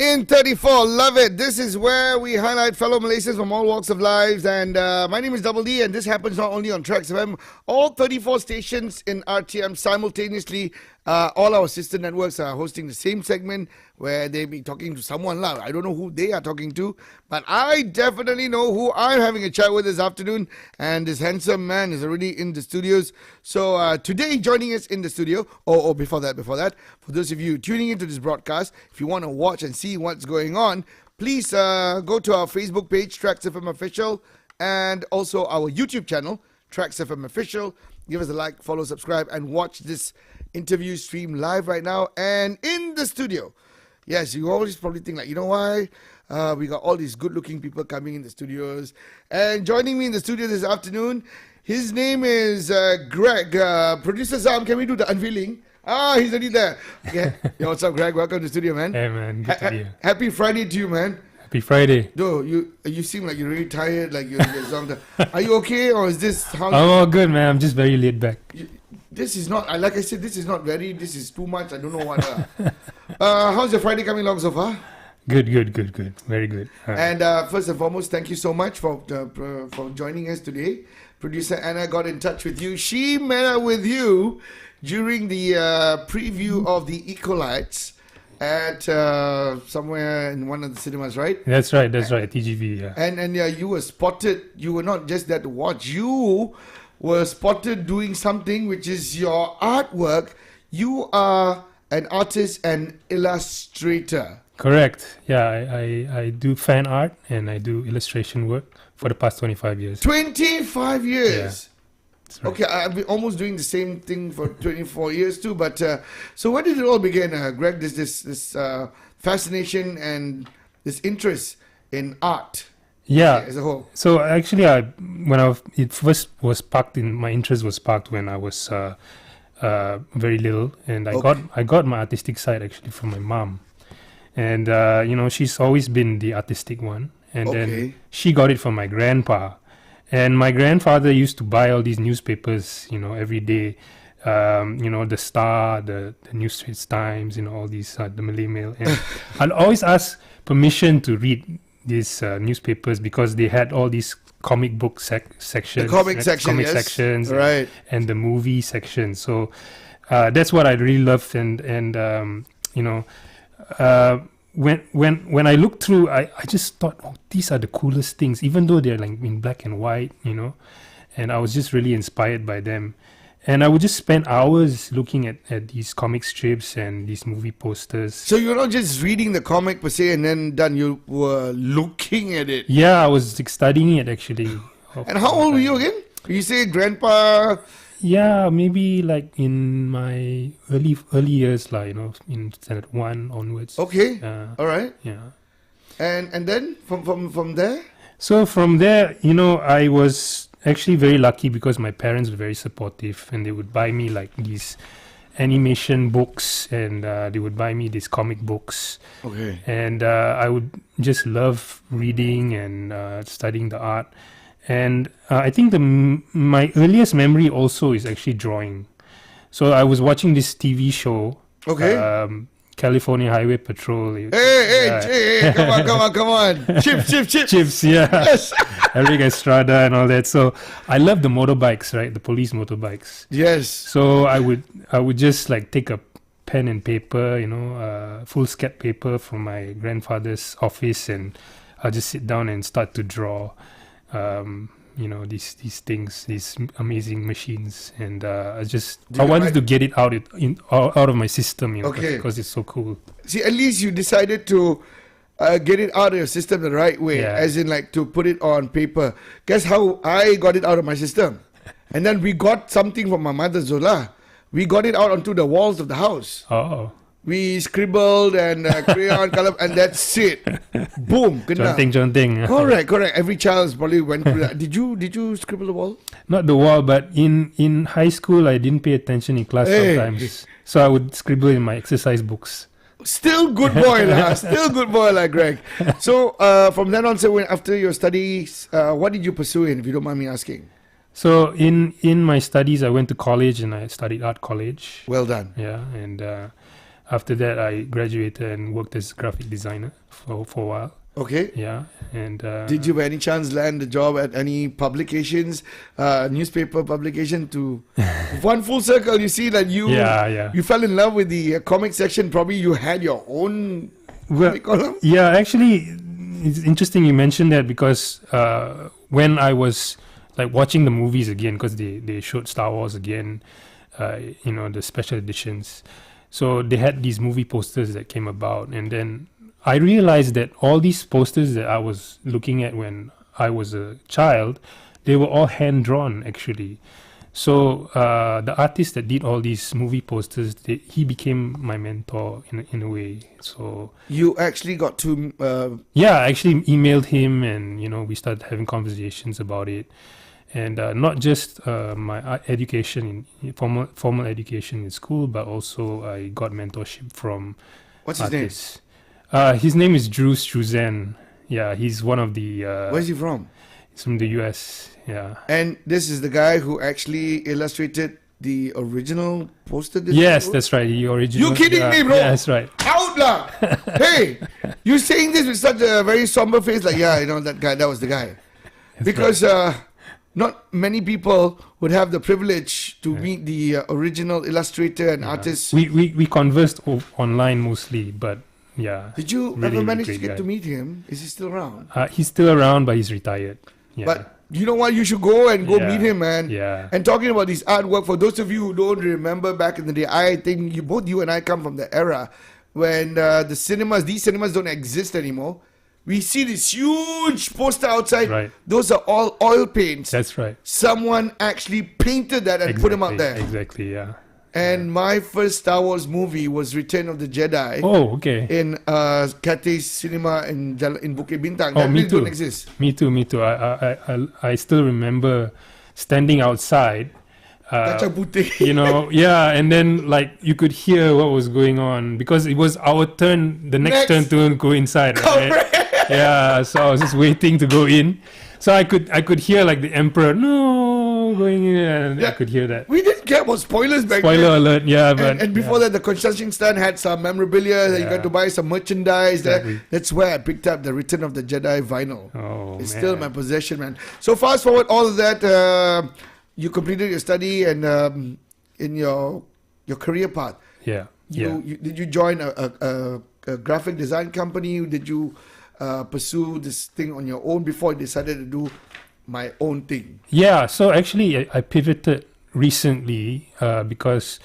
In 34, love it. This is where we highlight fellow Malaysians from all walks of lives. And my name is Double D, and this happens not only on TRAXXfm, all 34 stations in RTM simultaneously. All our sister networks are hosting the same segment where they be talking to someone loud. I don't know who they are talking to, but I definitely know who I'm having a chat with this afternoon. And this handsome man is already in the studios. So today, joining us in the studio, before that, for those of you tuning into this broadcast, if you want to watch and see what's going on, please go to our Facebook page, TRAXXfm Official, and also our YouTube channel, TRAXXfm Official. Give us a like, follow, subscribe, and watch this interview stream live right now and in the studio. Yes, you always probably think like, you know why? We got all these good-looking people coming in the studios. And joining me in the studio this afternoon, his name is Greg. Producer Zam, can we do the unveiling? He's already there. Okay. Yo, what's up, Greg? Welcome to the studio, man. Hey, man. Good to be here. Happy Friday to you, man. Happy Friday. Though you seem like you're really tired, like you're exhausted. Are you okay, or is this how? I'm all good, man. I'm just very laid back. This is not, like I said, this is not very. This is too much. I don't know what. How's your Friday coming along so far? Good. Very good. And first and foremost, thank you so much for joining us today. Producer Anna got in touch with you. She met up with you during the preview of the Ecolites at somewhere in one of the cinemas, right? That's right, TGV, yeah. And you were spotted. You were not just there to watch. You were spotted doing something which is your artwork. You are an artist and illustrator. Correct. Yeah, I do fan art and I do illustration work for the past 25 years. 25 years? Yeah. Right. Okay, I've been almost doing the same thing for 24 years too. But so where did it all begin, Greg? This fascination and this interest in art, as a whole. So actually, it first was sparked in my interest was sparked when I was very little, and I got my artistic side actually from my mom, and she's always been the artistic one, and then she got it from my grandpa. And my grandfather used to buy all these newspapers, every day. The Star, the New Straits Times, all these, the Malay Mail. And I'll always ask permission to read these newspapers because they had all these comic book sections. The comic section, yes. Sections, right. And the movie section. So that's what I really loved. When I looked through, I just thought, these are the coolest things, even though they're like in black and white, and I was just really inspired by them. And I would just spend hours looking at these comic strips and these movie posters. So you're not just reading the comic per se and then done, you were looking at it. Yeah, I was studying it actually. And how old were you again? You say grandpa... Yeah, maybe like in my early years, like in standard 1 onwards. Okay, all right. Yeah, and then from there. So from there, I was actually very lucky because my parents were very supportive, and they would buy me like these animation books, and they would buy me these comic books. Okay, and I would just love reading and studying the art. And I think my earliest memory also is actually drawing. So I was watching this TV show, California Highway Patrol. Hey, come on. Chips, yeah. Yes. Eric Estrada and all that. So I love the motorbikes, right? The police motorbikes. Yes. So I would just like take a pen and paper, foolscap paper from my grandfather's office, and I'll just sit down and start to draw. These things, these amazing machines, and I wanted to get it out of my system, because it's so cool. See, at least you decided to get it out of your system the right way, as in like to put it on paper. Guess how I got it out of my system? And then we got something from my mother, Zola. We got it out onto the walls of the house. Oh. We scribbled and crayon color, and that's it. Boom. Jonting. Correct. Every child probably went through that. Did you scribble the wall? Not the wall, but in high school, I didn't pay attention in class sometimes. So I would scribble in my exercise books. Still good boy, like Greg. So from then on, after your studies, what did you pursue in, if you don't mind me asking? So in my studies, I went to college and I studied art college. Well done. Yeah, and after that, I graduated and worked as a graphic designer for a while. Okay. Yeah, and Did you by any chance land a job at any publications, newspaper publication to one full circle? You see that you you fell in love with the comic section. Probably you had your own comic column. Yeah, actually, it's interesting you mentioned that because when I was like watching the movies again, because they showed Star Wars again, the special editions. So they had these movie posters that came about, and then I realized that all these posters that I was looking at when I was a child, they were all hand-drawn actually. So the artist that did all these movie posters, he became my mentor in a way. So you actually got to I actually emailed him, and we started having conversations about it. And not just my education, formal education in school, but also I got mentorship from what's his name? His name is Drew Struzan. Yeah, he's one of the... Where's he from? He's from the US, yeah. And this is the guy who actually illustrated the original poster? Yes, that's right. The original. You kidding me, bro? Yeah, that's right. Outlaw! Hey, you're saying this with such a very somber face, like, that was the guy. That's because not many people would have the privilege to meet the original illustrator and artist. We conversed online mostly, but... Yeah. Did you ever manage to get to meet him? Is he still around? He's still around, but he's retired. Yeah. But you know what? You should go and meet him, man. Yeah. And talking about his artwork, for those of you who don't remember back in the day, I think both you and I come from the era when these cinemas don't exist anymore. We see this huge poster outside. Right. Those are all oil paints. That's right. Someone actually painted that and put them out there. Exactly, yeah. And my first Star Wars movie was Return of the Jedi. Oh, okay. In Cathay Cinema in Bukit Bintang. Oh, me too. Don't exist. Me too. I still remember standing outside. Kacang putih. And then like you could hear what was going on because it was our turn, the next turn to go inside. Right? Correct. Yeah, so I was just waiting to go in. So I could hear like the Emperor going in, and I could hear that. We didn't care about spoilers back then. Spoiler alert, yeah. But and before that, the construction stand had some memorabilia. That you got to buy some merchandise. Exactly. That's where I picked up the Return of the Jedi vinyl. Oh, it's still my possession, man. So fast forward all of that. You completed your study and in your career path. Yeah. Did you join a graphic design company? Did you pursue this thing on your own before you decided to do my own thing? Yeah, so actually I pivoted recently because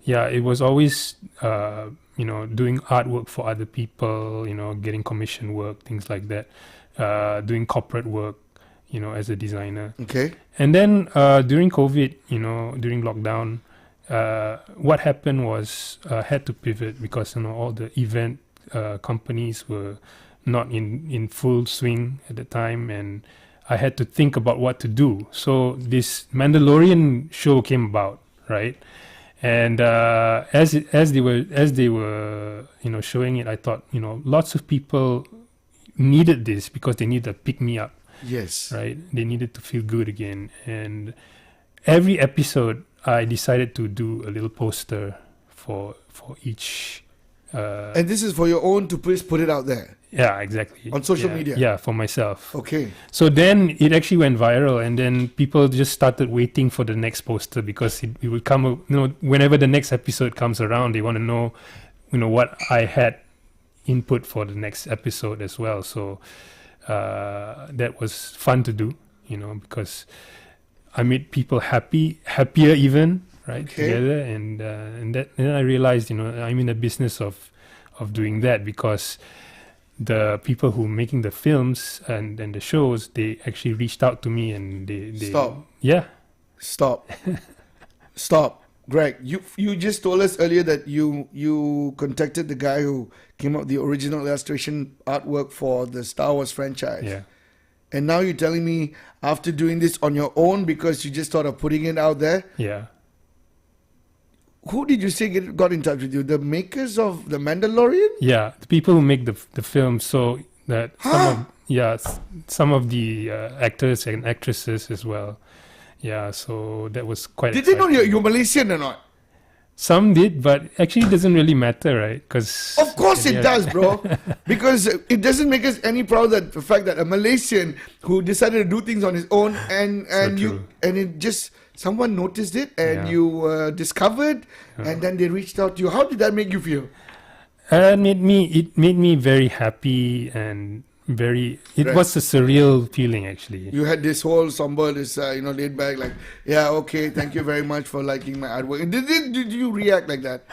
it was always doing artwork for other people, getting commission work, things like that, doing corporate work, as a designer. Okay. And then during COVID, during lockdown, what happened was I had to pivot because all the event companies were not in full swing at the time, and I had to think about what to do. So this Mandalorian show came about, right? And as they were showing it, I thought lots of people needed this because they needed to pick me up. Yes. Right. They needed to feel good again, and every episode I decided to do a little poster for each. And this is for your own to please put it out there. Yeah, exactly. On social media? Yeah, for myself. Okay. So then it actually went viral, and then people just started waiting for the next poster because it would come, whenever the next episode comes around, they want to know, what I had input for the next episode as well. So that was fun to do, because I made people happier even, right, together. And then I realized, I'm in the business of doing that because the people who are making the films and the shows, they actually reached out to me and they Stop. Yeah. Stop. Greg, you just told us earlier that you contacted the guy who came up with the original illustration artwork for the Star Wars franchise. Yeah. And now you're telling me after doing this on your own because you just thought of putting it out there? Yeah. Who did you say got in touch with you? The makers of The Mandalorian? Yeah, the people who make the film. So that some of the actors and actresses as well. Yeah, so that was quite. Did they know you're Malaysian or not? Some did, but actually it doesn't really matter, right? Because Of course it does, bro. Because it doesn't make us any proud that the fact that a Malaysian who decided to do things on his own and true. it just someone noticed it and Yeah. you discovered and then they reached out to you. How did that make you feel? It made me very happy and very. It Right. was a surreal feeling, actually. You had this whole somber, this laid back, like, yeah, okay, thank you very much for liking my artwork. Did you react like that?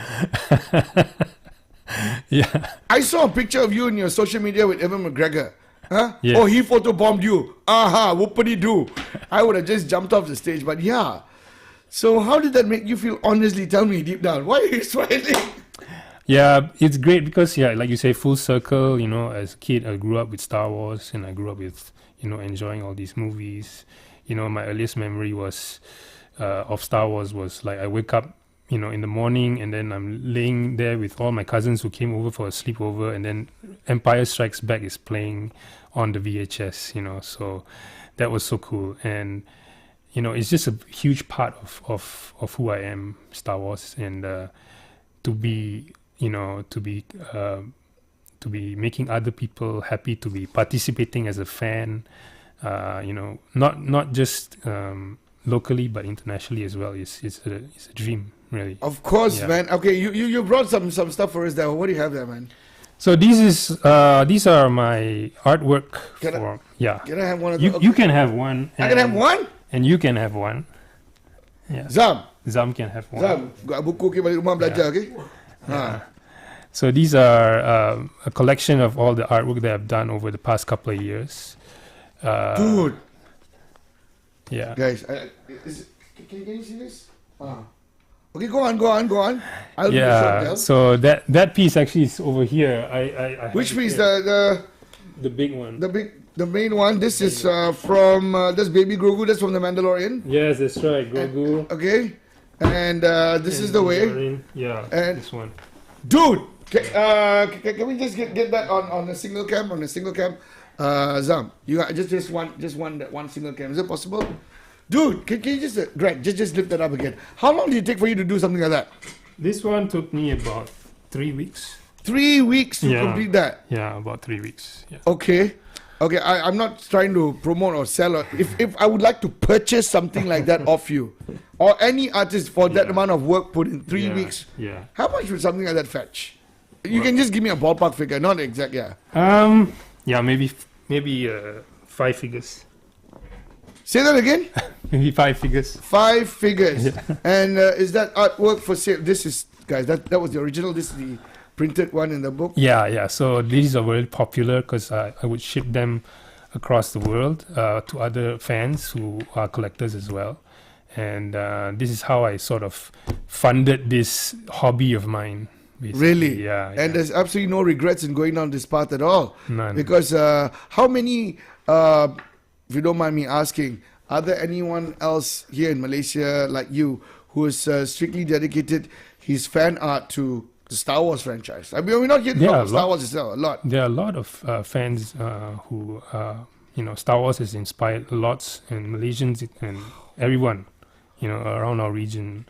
Yeah. I saw a picture of you in your social media with Evan McGregor. Huh? Yes. Oh, he photobombed you. Aha, what would he do? I would have just jumped off the stage, but yeah. So how did that make you feel? Honestly, tell me deep down. Why are you smiling? Yeah, it's great because, yeah, like you say, full circle. As a kid, I grew up with Star Wars, and I grew up with, enjoying all these movies. My earliest memory was of Star Wars was like I wake up, in the morning, and then I'm laying there with all my cousins who came over for a sleepover, and then Empire Strikes Back is playing on the VHS. So that was so cool, and it's just a huge part of who I am, Star Wars, and to be to be making other people happy, to be participating as a fan, not just locally but internationally as well. It's a dream, really. Of course, Yeah. man. Okay, you brought some stuff for us there. What do you have there, man? So these are my artwork. Can I- For yeah. Can I have one of You those? you can have one. I can have one? And you can have one. Yeah. Zam. Zam can have one. Zam. Got buku ke balik rumah belajar, okay? Ha. So these are a collection of all the artwork that I've done over the past couple of years. Dude. Yeah. Guys, can you see this? Okay, go on. I'll do the short Yeah. tell. So that piece actually is over here. I Which have it piece? here. The big one. The main one. This is from that's Baby Grogu. That's from the Mandalorian. Yes, that's right. Grogu. Okay, and this is the way. Mandalorian. Yeah. And- this one. Dude, can we just get that on a single cam? On a single cam, Zam, you got just one single cam. Is it possible? Dude, can you just Greg just lift that up again? How long did it take for you to do something like that? This one took me about 3 weeks. 3 weeks to Yeah. complete that. Yeah, about 3 weeks. Yeah. Okay. I'm not trying to promote or sell. If I would like to purchase something like that off you, or any artist for that Yeah. amount of work put in 3 Yeah, weeks, Yeah. how much would something like that fetch? You can just give me a ballpark figure, not exact. Yeah. Yeah, maybe 5 figures. Say that again. Maybe 5 figures. 5 figures. And is that artwork for sale? This is, guys, that was the original. This is the printed one in the book. Yeah. So these are very popular because I would ship them across the world to other fans who are collectors as well. And this is how I sort of funded this hobby of mine. Basically. Really? Yeah. And there's absolutely no regrets in going down this path at all. None. Because how many, if you don't mind me asking, are there anyone else here in Malaysia like you who is strictly dedicated his fan art to the Star Wars franchise? I mean, we're not here to talk about Star Wars itself a lot. There are a lot of fans who, Star Wars has inspired lots, and Malaysians and everyone, around our region.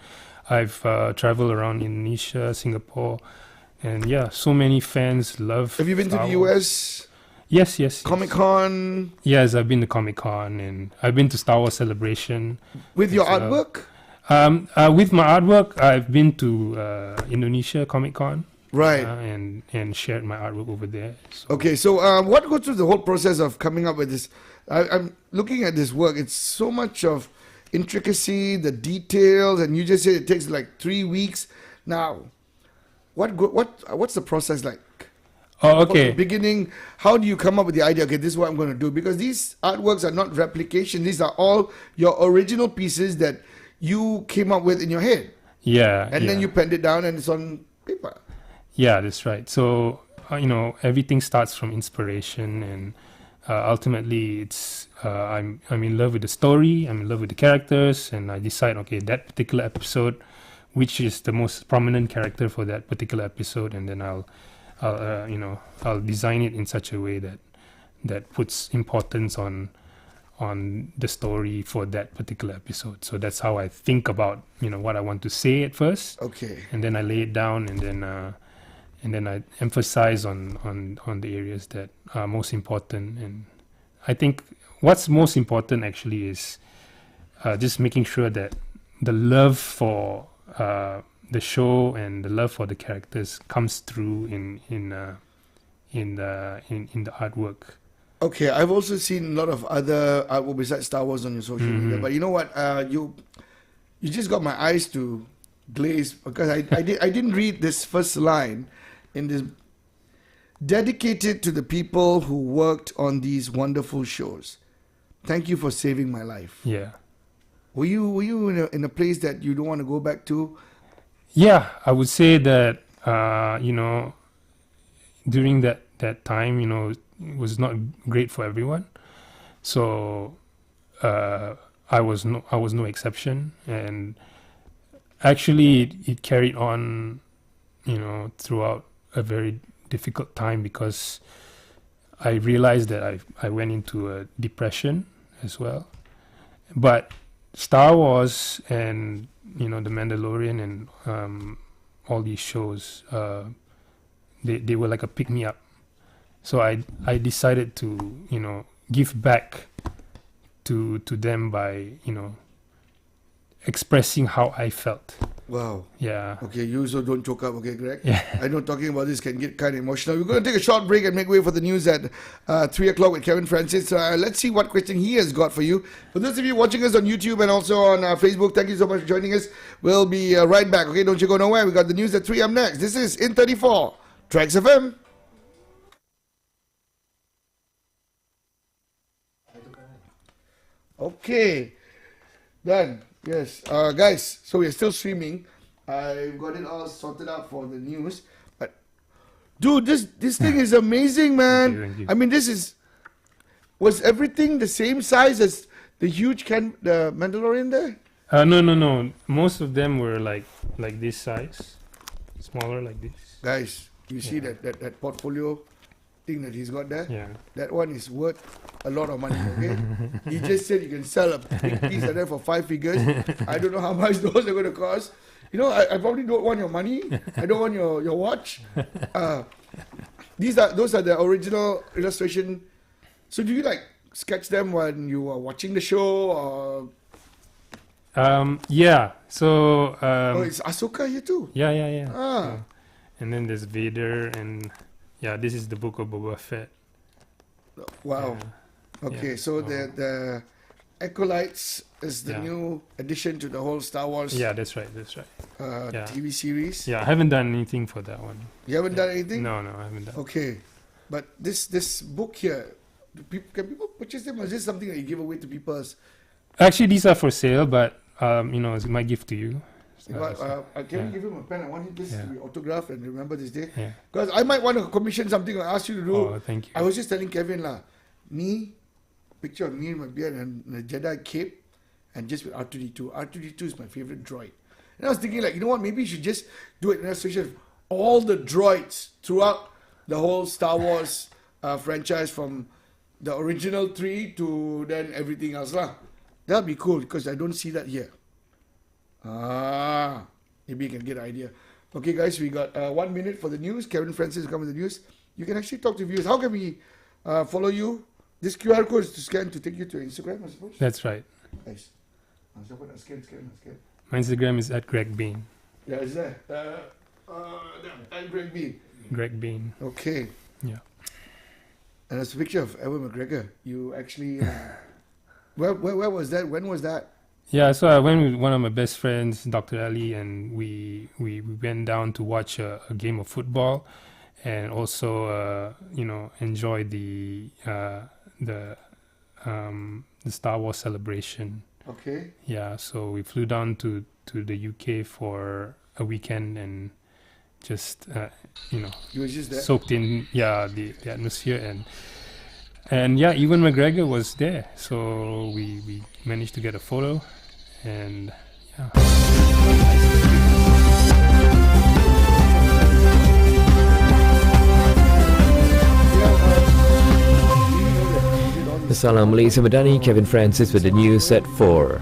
I've traveled around Indonesia, Singapore, and yeah, so many fans love. Have you been Star to the Wars. US? Yes. Comic Con? Yes, I've been to Comic Con, and I've been to Star Wars Celebration. With your As artwork? With my artwork, I've been to Indonesia Comic Con. Right. And shared my artwork over there. So. Okay, so what goes through the whole process of coming up with this? I'm looking at this work. It's so much of intricacy, the details, and you just said it takes like 3 weeks. Now, what's the process like? Oh, From the okay. beginning, how do you come up with the idea? Okay, this is what I'm going to do, because these artworks are not replication. These are all your original pieces that you came up with in your head, Yeah. and then yeah. you penned it down, and it's on paper. Yeah, that's right. So, everything starts from inspiration, and ultimately, it's I'm in love with the story. I'm in love with the characters, and I decide, okay, that particular episode, which is the most prominent character for that particular episode, and then I'll design it in such a way that puts importance on on the story for that particular episode. So that's how I think about what I want to say at first, Okay. and then I lay it down, and then I emphasize on the areas that are most important. And I think what's most important actually is just making sure that the love for the show and the love for the characters comes through in the artwork. Okay, I've also seen a lot of other artwork besides Star Wars on your social media. But you know what? You just got my eyes to glaze because I didn't read this first line in this. Dedicated to the people who worked on these wonderful shows. Thank you for saving my life. Yeah. Were you in a place that you don't want to go back to? Yeah, I would say that during that time, it was not great for everyone. So I was no exception, and actually it carried on, throughout a very difficult time, because I realized that I went into a depression as well. But Star Wars and The Mandalorian and all these shows, they were like a pick me up. So I decided to give back to them by expressing how I felt. Wow. Yeah. Okay, you also don't choke up, okay, Greg? Yeah. I know talking about this can get kind of emotional. We're going to take a short break and make way for the news at 3 o'clock with Kevin Francis. Let's see what question he has got for you. For those of you watching us on YouTube and also on Facebook, thank you so much for joining us. We'll be right back, okay? Don't you go nowhere. We got the news at 3 up next. This is In 34, TRAXXfm. Okay, done. Yes, guys. So we're still streaming. I've got it all sorted out for the news. But dude, this thing is amazing, man. Thank you. I mean, was everything the same size as the huge the Mandalorian there? No. Most of them were like this size, smaller like this. Guys, you see that portfolio thing that he's got there? Yeah. That one is worth a lot of money, okay? He just said you can sell a big piece of that for 5 figures. I don't know how much those are going to cost. I probably don't want your money. I don't want your watch. Those are the original illustration. So do you sketch them when you are watching the show, or? Yeah. So. It's Ahsoka here too. Yeah. Ah. And then there's Vader, and this is the Book of Boba Fett. Wow. Okay, Yeah. so the Acolytes is the new addition to the whole Star Wars. Yeah, that's right. TV series. Yeah, I haven't done anything for that one. You haven't done anything? No, I haven't done. Okay, but this book here, can people purchase them, or is this something that you give away to people? Actually, these are for sale, but it's my gift to you. Can you give him a pen? I want this to be autographed and remember this day. Yeah. Because I might want to commission something or ask you to do. Oh, thank you. I was just telling Kevin picture of me in my beard and a Jedi cape, and just with R2D2. R2D2 is my favorite droid. And I was thinking, maybe you should just do an illustration of all the droids throughout the whole Star Wars franchise, from the original 3 to then everything else. That'd be cool, because I don't see that here. Maybe you can get an idea. Okay, guys, we got 1 minute for the news. Kevin Francis is coming with the news. You can actually talk to viewers. How can we follow you? This QR code is to scan to take you to Instagram, I suppose? That's right. Nice. Scan. My Instagram is at Greg Bean. Yeah, it's there. I'm Greg B. Greg Bean. Okay. Yeah. And there's a picture of Ewan McGregor. You actually... where was that? When was that? Yeah, so I went with one of my best friends, Dr. Ali, and we went down to watch a game of football, and also enjoy the Star Wars celebration. Okay. Yeah, so we flew down to the UK for a weekend and just You were just there? soaked in the atmosphere, and Ewan McGregor was there, so we managed to get a photo, and The Salam Malaysia Madani, Kevin Francis with the news at 4.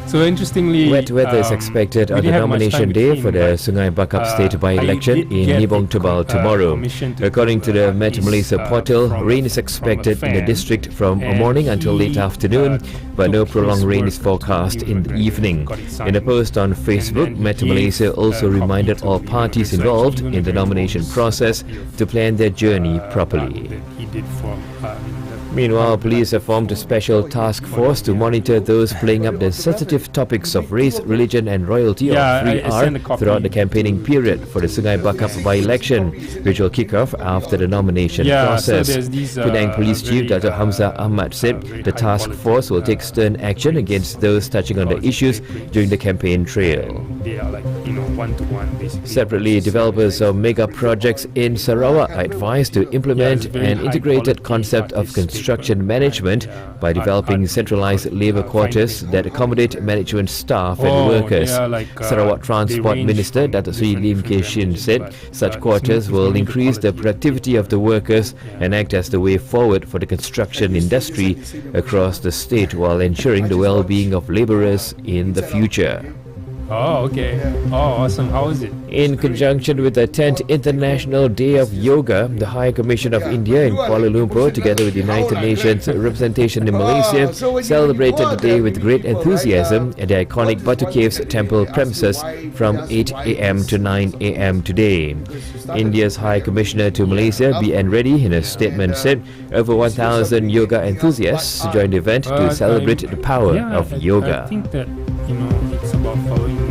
So interestingly, Wet weather is expected on the nomination day for the Sungai Bakap State by-election in Nibong Tebal tomorrow. According to the Met Malaysia portal, rain is expected in the district from morning until late afternoon, but no prolonged rain is forecast in the evening. In a post on Facebook, Met Malaysia also reminded all parties involved in the nomination process to plan their journey properly. Meanwhile, police have formed a special task force to monitor those playing up the sensitive topics of race, religion and royalty or 3R throughout the campaigning period for the Sungai Bakap by-election, which will kick off after the nomination process. Penang Police Chief Dr. Hamzah Ahmad said the task force will take stern action against those touching on the issues during the campaign trail. They are like, one-to-one basically. Separately, developers of mega projects in Sarawak are advised to implement an integrated concept of construction management by developing centralized labour quarters that accommodate management staff and workers. Sarawak Transport Minister Datuk Sri Lim Kay Shin said such quarters will increase the productivity of the workers and act as the way forward for the construction industry across the state while ensuring the well-being of labourers in the future. Oh, okay. Oh, awesome. How is it? In conjunction with the 10th International Day of Yoga, the High Commission of India in Kuala Lumpur, together with the United Nations representation in Malaysia, celebrated the day with great enthusiasm at the iconic Batu Caves temple premises from 8 a.m. to 9 a.m. today. India's High Commissioner to Malaysia, B.N. Reddy, in a statement said over 1,000 yoga enthusiasts joined the event to celebrate the power of yoga. I think that, it's about following.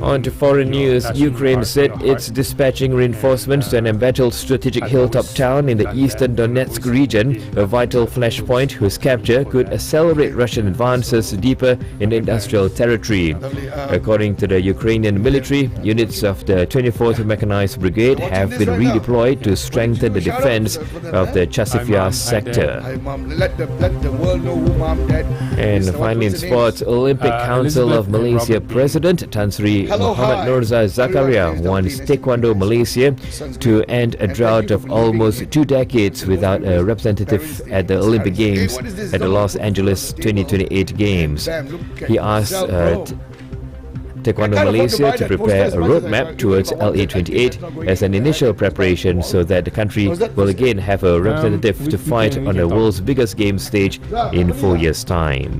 On to foreign news, Ukraine said it's dispatching reinforcements to an embattled strategic hilltop town in the eastern Donetsk region, a vital flashpoint whose capture could accelerate Russian advances deeper in the industrial territory. According to the Ukrainian military, units of the 24th Mechanized Brigade have been redeployed to strengthen the defense of the Chasiv sector. And finally in sports, Olympic Council of Malaysia President Tan Sri Muhammad Nurza Zakaria wants Taekwondo Malaysia to end a drought of almost 2 decades without a representative at the Olympic Games at the Los Angeles 2028 Games. He asked Taekwondo Malaysia to prepare a roadmap towards LA28 as an initial preparation so that the country will again have a representative to fight on the world's biggest game stage in 4 years' time.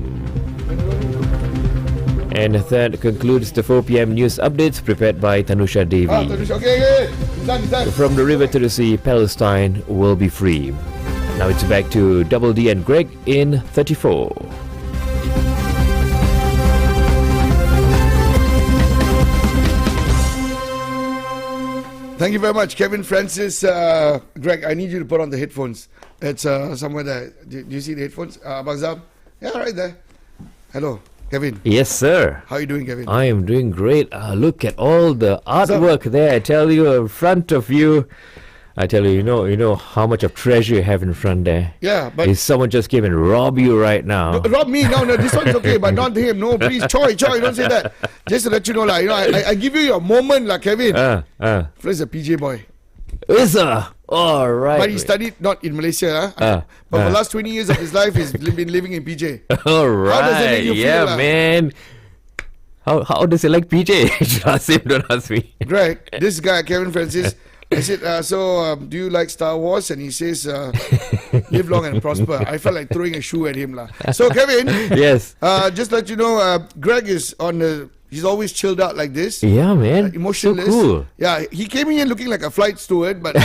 And that concludes the 4 p.m. news updates prepared by Tanusha Devi. From the river to the sea, Palestine will be free. Now it's back to Double D and Greg in 34. Thank you very much, Kevin Francis. Greg, I need you to put on the headphones. It's somewhere there. Do you see the headphones? Abang? Yeah, right there. Hello. Kevin. Yes, sir. How are you doing, Kevin? I am doing great. Look at all the artwork there. I tell you, in front of you. I tell you, you know how much of treasure you have in front there. Yeah, but is someone just came and rob you right now? Rob me? No, this one's okay, but not him. No, please, Choi, don't say that. Just to let you know, I give you your moment, Kevin. Fred's a PJ boy. Is all right. But he studied not in Malaysia, but for the last 20 years of his life, he's been living in PJ. All right. How does it make you feel, man. How does it like PJ? Ask him, don't ask me. Greg, this guy, Kevin Francis, I said, do you like Star Wars? And he says, live long and prosper. I felt like throwing a shoe at him. So, Kevin, yes. Just let you know, Greg is on the... He's always chilled out like this. Yeah, man. Emotionless. So cool. Yeah, he came in here looking like a flight steward, but...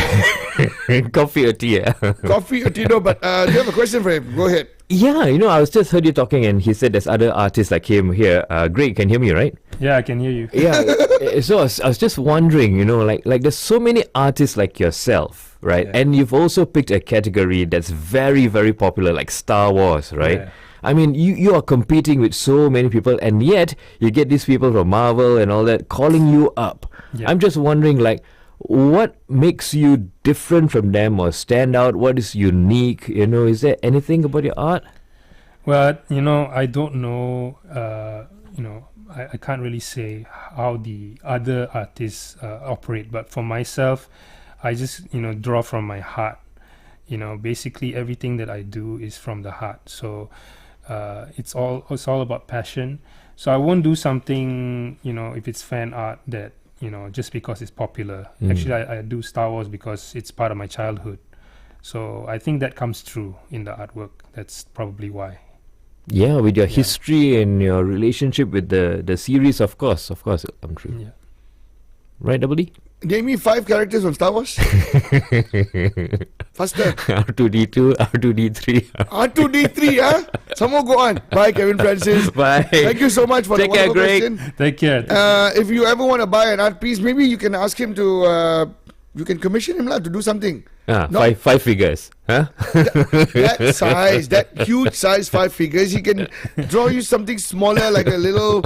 Coffee or tea, Coffee or tea, no, but do you have a question for him? Go ahead. Yeah, I was just heard you talking and he said there's other artists like him here. Greg, you can hear me, right? Yeah, I can hear you. Yeah, so I was just wondering, like there's so many artists like yourself, right? Yeah. And you've also picked a category that's very, very popular, like Star Wars, right? Yeah. I mean, you are competing with so many people, and yet you get these people from Marvel and all that calling you up. Yeah. I'm just wondering, what makes you different from them or stand out? What is unique? Is there anything about your art? Well, I don't know. I can't really say how the other artists operate, but for myself, I just draw from my heart. basically everything that I do is from the heart. So it's all about passion. So I won't do something, if it's fan art that, just because it's popular. Actually, I do Star Wars because it's part of my childhood. So I think that comes through in the artwork. That's probably why. Yeah, with your history and your relationship with the series, of course, I'm true. Yeah. Right, Double D? Name me 5 characters from Star Wars. Faster. R2D2, R2D3. R2D3, huh? Some more go on. Bye, Kevin Francis. Bye. Thank you so much for Take the care, wonderful Greg. question. Take care. If you ever want to buy an art piece, maybe you can ask him to, you can commission him to do something. No. Five figures, huh? That size, that huge size 5 figures, he can draw you something smaller, like a little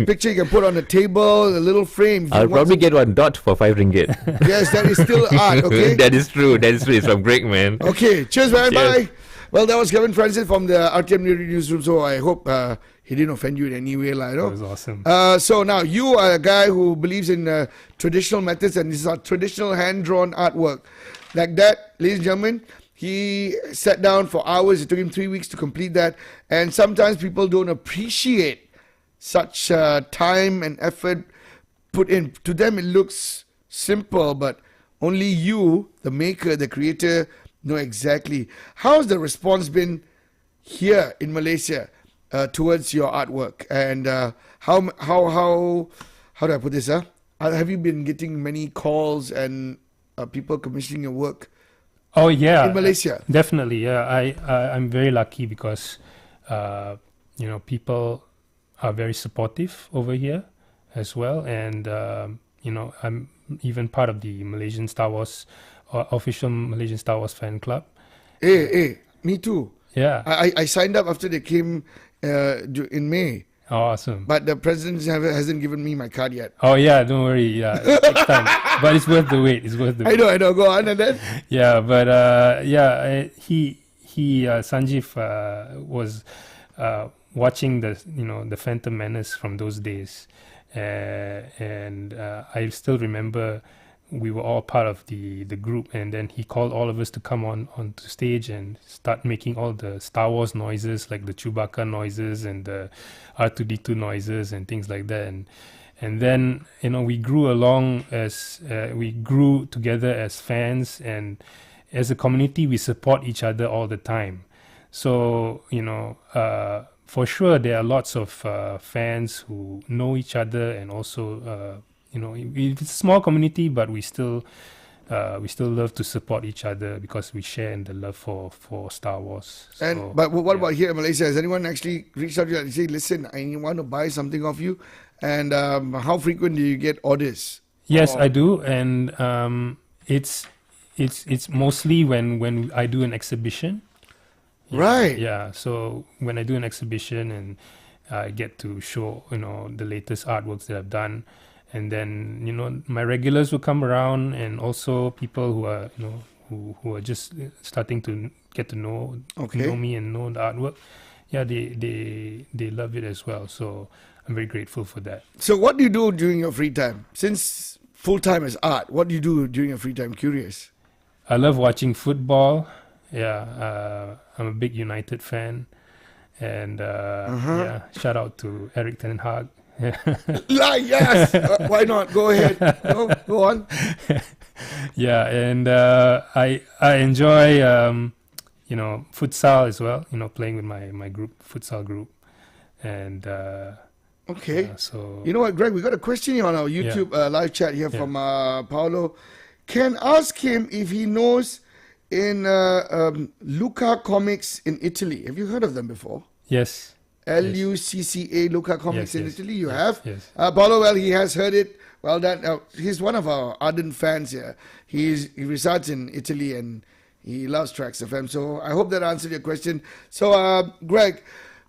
picture you can put on a table, a little frame. I'll probably get one dot for 5 ringgit. Yes, that is still art, okay? That is true. It's from Greg, man. Okay, cheers, man. Cheers. Bye. Well, that was Kevin Francis from the RTM Newsroom, so I hope he didn't offend you in any way. That was awesome. So now, you are a guy who believes in traditional methods, and this is our traditional hand-drawn artwork. Like that, ladies and gentlemen, he sat down for hours. It took him 3 weeks to complete that. And sometimes people don't appreciate such time and effort put in. To them, it looks simple, but only you, the maker, the creator, know exactly. How's the response been here in Malaysia towards your artwork? And how do I put this? Have you been getting many calls and people commissioning your work? Oh yeah, in Malaysia, definitely. Yeah, I'm very lucky because people are very supportive over here as well, and I'm even part of the Malaysian Star Wars official Malaysian Star Wars fan club. Hey, me too. Yeah, I signed up after they came in May. Awesome. But the president hasn't given me my card yet. Oh yeah, don't worry. Yeah, it takes time, but it's worth the wait. It's worth the wait. I know. Go on, and then. Yeah, but he Sanjeev was watching the Phantom Menace from those days, and I still remember we were all part of the group, and then he called all of us to come onto stage and start making all the Star Wars noises, like the Chewbacca noises and the R2D2 noises and things like that. And then we grew along as we grew together as fans, and as a community we support each other all the time. So for sure there are lots of fans who know each other, and also it's a small community, but we still love to support each other because we share in the love for Star Wars. And but what about here in Malaysia? Has anyone actually reached out to you and say, "Listen, I want to buy something of you"? And how frequent do you get orders? Yes, I do, and it's mostly when I do an exhibition. Right. Yeah. So when I do an exhibition and I get to show the latest artworks that I've done. And then my regulars will come around, and also people who are who are just starting to get to know me and know the artwork. Yeah, they love it as well. So I'm very grateful for that. So what do you do during your free time? Since full time is art, what do you do during your free time? Curious. I love watching football. Yeah, I'm a big United fan, and shout out to Eric Ten Hag. Yes. Why not? Go ahead. Go on. Yeah, and I enjoy futsal as well. Playing with my futsal group, and okay. So you know what, Greg? We got a question here on our YouTube live chat here from Paolo. Can ask him if he knows in Luca Comics in Italy. Have you heard of them before? Yes. LUCCA, Luca Comics in Italy. You have? Yes. Paolo, well, he has heard it. Well, he's one of our ardent fans here. He resides in Italy and he loves TRAXXfm. So I hope that answered your question. So, Greg,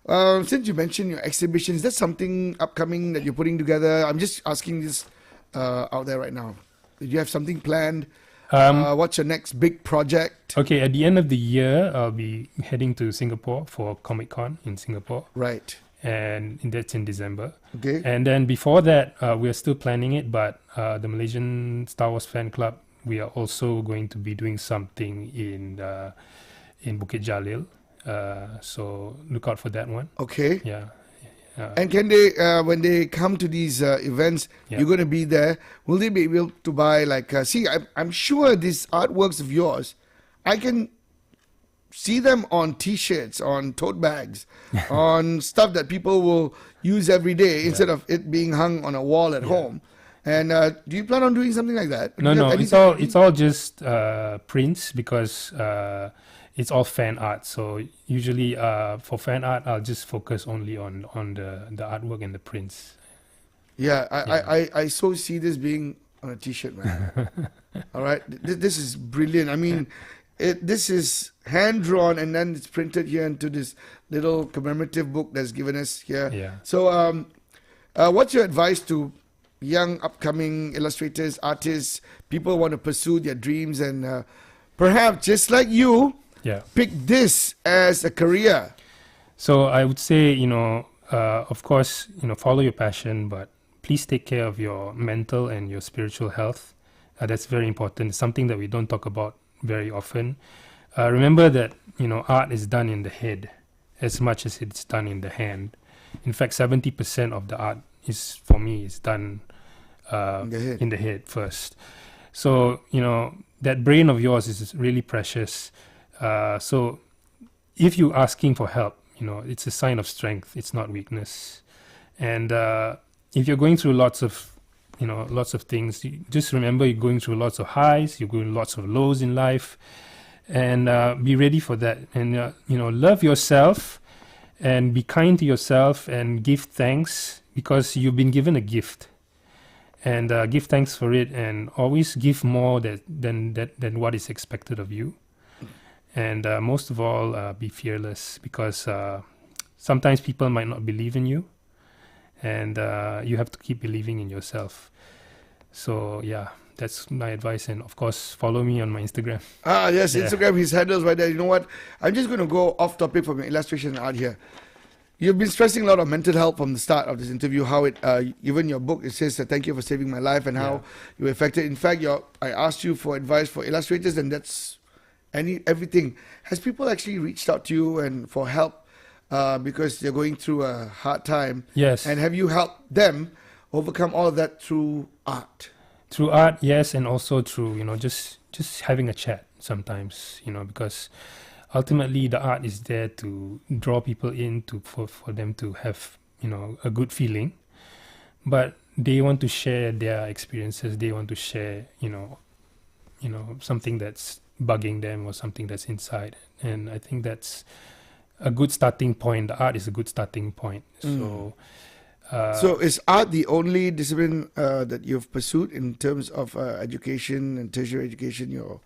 since you mentioned your exhibition, is that something upcoming that you're putting together? I'm just asking this out there right now. Do you have something planned? What's your next big project? Okay, at the end of the year, I'll be heading to Singapore for Comic-Con in Singapore. Right. And that's in December. Okay. And then before that, we're still planning it, but the Malaysian Star Wars fan club we are also going to be doing something in Bukit Jalil. So look out for that one. Okay. Yeah. And can they, when they come to these events, Yeah. you're going to be there, will they be able to buy, like, see, I'm sure these artworks of yours, I can see them on T-shirts, on tote bags, on stuff that people will use every day instead of it being hung on a wall at home. And do you plan on doing something like that? Do No, you no, have it's anything- all just prints because it's all fan art. So usually for fan art, I'll just focus only on the artwork and the prints. Yeah, I so see this being on a T-shirt, man. All right, this is brilliant. I mean, this is hand drawn and then it's printed here into this little commemorative book that's given us here. Yeah. So, what's your advice to young upcoming illustrators, artists, people who want to pursue their dreams and perhaps just like you, Yeah. pick this as a career? So I would say, of course, follow your passion, but please take care of your mental and your spiritual health. That's very important. It's something that we don't talk about very often. Remember that, art is done in the head as much as it's done in the hand. In fact, 70% of the art is done in the head first. So, that brain of yours is really precious. So if you're asking for help, it's a sign of strength. It's not weakness. And if you're going through lots of things, just remember you're going through lots of highs, you're going lots of lows in life, and be ready for that. And, love yourself and be kind to yourself and give thanks because you've been given a gift. And give thanks for it and always give more than what is expected of you. And most of all, be fearless because sometimes people might not believe in you. And you have to keep believing in yourself. So, yeah, that's my advice. And, of course, follow me on my Instagram. Yes, Yeah. Instagram, his handles right there. You know what? I'm just going to go off topic from illustration and art here. You've been stressing a lot of mental health from the start of this interview, how it, even your book, it says, thank you for saving my life and how you were affected. In fact, I asked you for advice for illustrators and that's everything. Has people actually reached out to you and for help because they're going through a hard time? Yes. And have you helped them overcome all of that through art? Through art, yes, and also through, just having a chat sometimes, because ultimately the art is there to draw people in for them to have, a good feeling. But they want to share their experiences. They want to share, something that's bugging them or something that's inside. And I think that's a good starting point. The art is a good starting point. So is art the only discipline that you've pursued in terms of education and tertiary education, your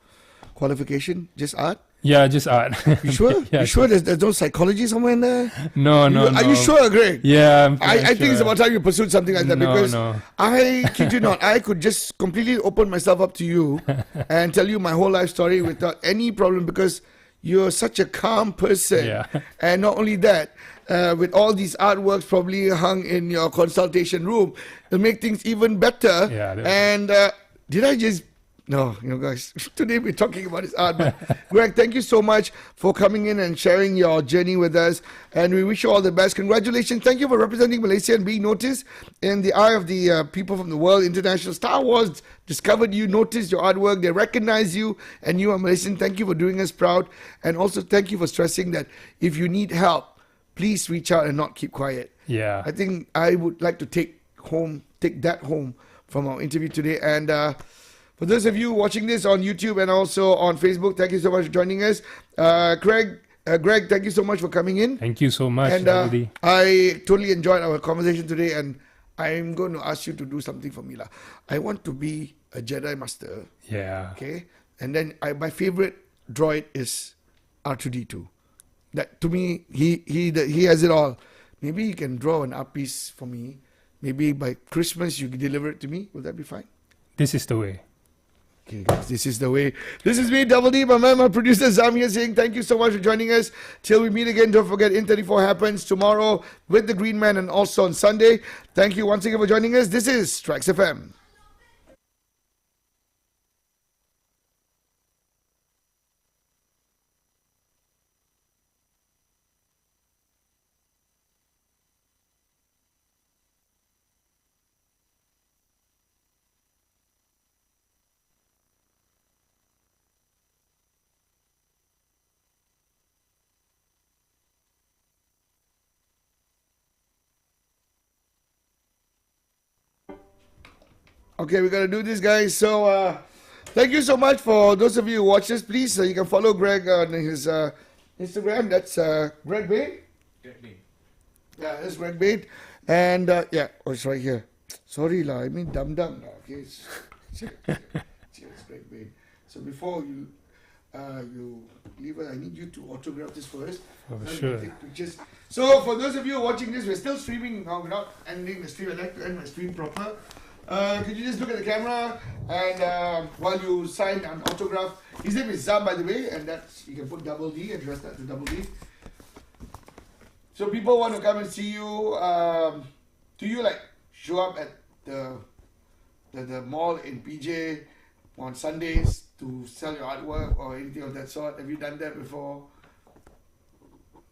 qualification? Just art? yeah, just art. You sure? Yeah, you sure there's no psychology somewhere in there? No. Are you sure, Greg? Yeah, I think it's about time you pursued something like that because No. I kid you not, I could just completely open myself up to you and tell you my whole life story without any problem because you're such a calm person. Yeah. And not only that, with all these artworks probably hung in your consultation room, it'll make things even better. Yeah, And did I just... No, guys, today we're talking about his art. But Greg, thank you so much for coming in and sharing your journey with us. And we wish you all the best. Congratulations. Thank you for representing Malaysia and being noticed in the eye of the people from the world. International Star Wars discovered you, noticed your artwork. They recognize you and you are Malaysian. Thank you for doing us proud. And also thank you for stressing that if you need help, please reach out and not keep quiet. Yeah. I think I would like to take that home from our interview today. And for those of you watching this on YouTube and also on Facebook, thank you so much for joining us. Greg, thank you so much for coming in. Thank you so much, And Davudi. I totally enjoyed our conversation today. And I'm going to ask you to do something for me. I want to be a Jedi Master. Yeah. Okay? And then my favorite droid is R2D2. That to me, he has it all. Maybe you can draw an art piece for me. Maybe by Christmas you can deliver it to me. Will that be fine? This is the way. Okay, guys, this is the way. This is me, Double D, my man, my producer Zamir saying thank you so much for joining us. Till we meet again, don't forget In34 happens tomorrow with the Green Man and also on Sunday. Thank you once again for joining us. This is TRAXXfm. Okay, we're gonna do this, guys. So, thank you so much for those of you who watch this. Please, you can follow Greg on his Instagram. That's Greg Bain. Yeah, that's Greg Bain. And yeah, oh, it's right here. Sorry, lah. I mean, dum. Okay, it's Greg Bain. So before you leave it, I need you to autograph this first. For Then we sure. can take pictures. So for those of you watching this, we're still streaming now. We're not ending the stream. I like to end my stream proper. Could you just look at the camera and while you sign an autograph? His name is Zam, by the way, and that's, you can put double D, address that to double D. So people want to come and see you. Do you like show up at the mall in PJ on Sundays to sell your artwork or anything of that sort? Have you done that before?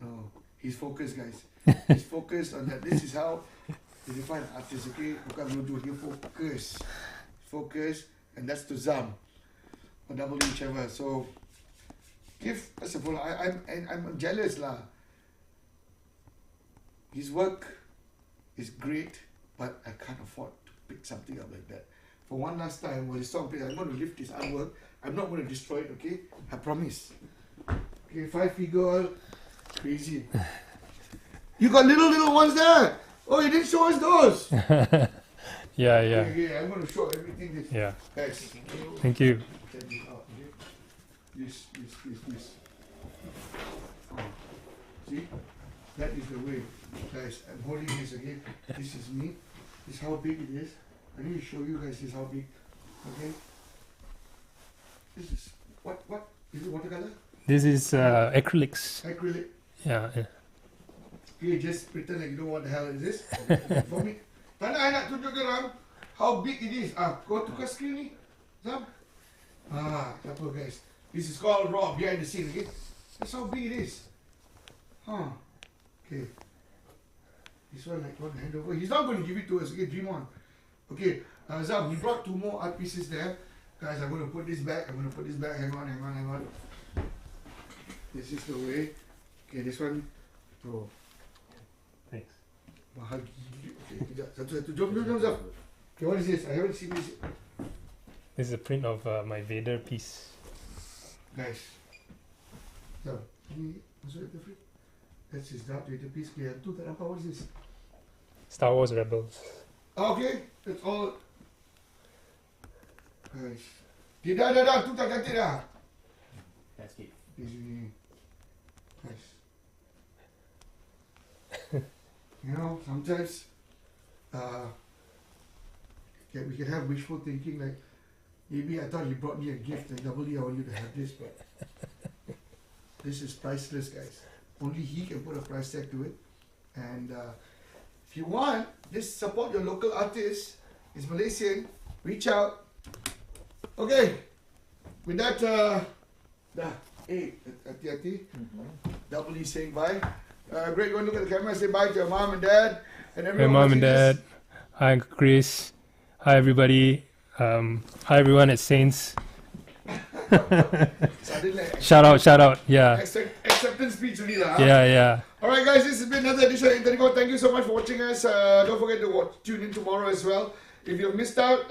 No. He's focused, guys. He's focused on that. This is how you define an artist, okay? Bukan menuduh, dia focus. Focus, and that's to Zam. Or double E, whichever. So, first of all, I'm jealous lah. His work is great, but I can't afford to pick something up like that. For one last time, when the song plays, I'm going to lift this artwork. I'm not going to destroy it, okay? I promise. Okay, 5-figure, crazy. You got little ones there. Oh, you didn't show us those. Yeah. Okay, I'm going to show everything. This. Yeah. Guys, Thank you. check this out, okay? This. See? That is the way. Guys, I'm holding this again. This is me. This is how big it is. I need to show you guys this how big. Okay? This is what? Is it watercolor? This is acrylics. Acrylic. Yeah. Okay, just pretend like you know what the hell is this. For me. Tanda I nak tunjuk korang how big it is. Kau tukar screen ni. Zam. Tak apa guys. This is called raw, behind the scene, okay? That's how big it is. Okay. This one like one hand over. He's not going to give it to us, okay? Dream on. Okay, Zam, we brought 2 more art pieces there. Guys, I'm going to put this back. Hang on. This is the way. Okay, this one. Oh. Thanks. Mahal gila. Okay, kejap. Satu. Jom, Zam. Okay, what is this? I haven't seen this. This is a print of my Vader piece. Guys. Zam, ini masuk the frame. That's his Darth Vader piece. Okay, tu tak nampak. What is this? Star Wars Rebels. Okay, that's all. Guys. Dah. Tu tak cantik dah. That's it. Di sini. Guys. You know, sometimes we can have wishful thinking like, maybe I thought he brought me a gift and doubly I want you to have this, but this is priceless, guys. Only he can put a price tag to it. And if you want, just support your local artist. It's Malaysian. Reach out. Okay. With that, hati-hati. Doubly saying bye. Greg, go and look at the camera and say bye to your mom and dad and everyone. My mom and watching dad. Hi, Chris. Hi, everybody. Hi, everyone at Saints. Suddenly, Shout out. Yeah. acceptance speech only lah. Yeah. Alright guys, this has been another edition of Internet. Thank you so much for watching us. Don't forget to tune in tomorrow as well. If you've missed out,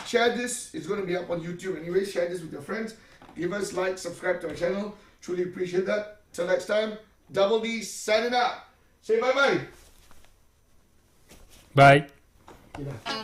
share this. It's going to be up on YouTube anyway. Share this with your friends. Give us like, subscribe to our channel. Truly appreciate that. Till next time, Double D signing out. Say bye-bye. Bye. Yeah.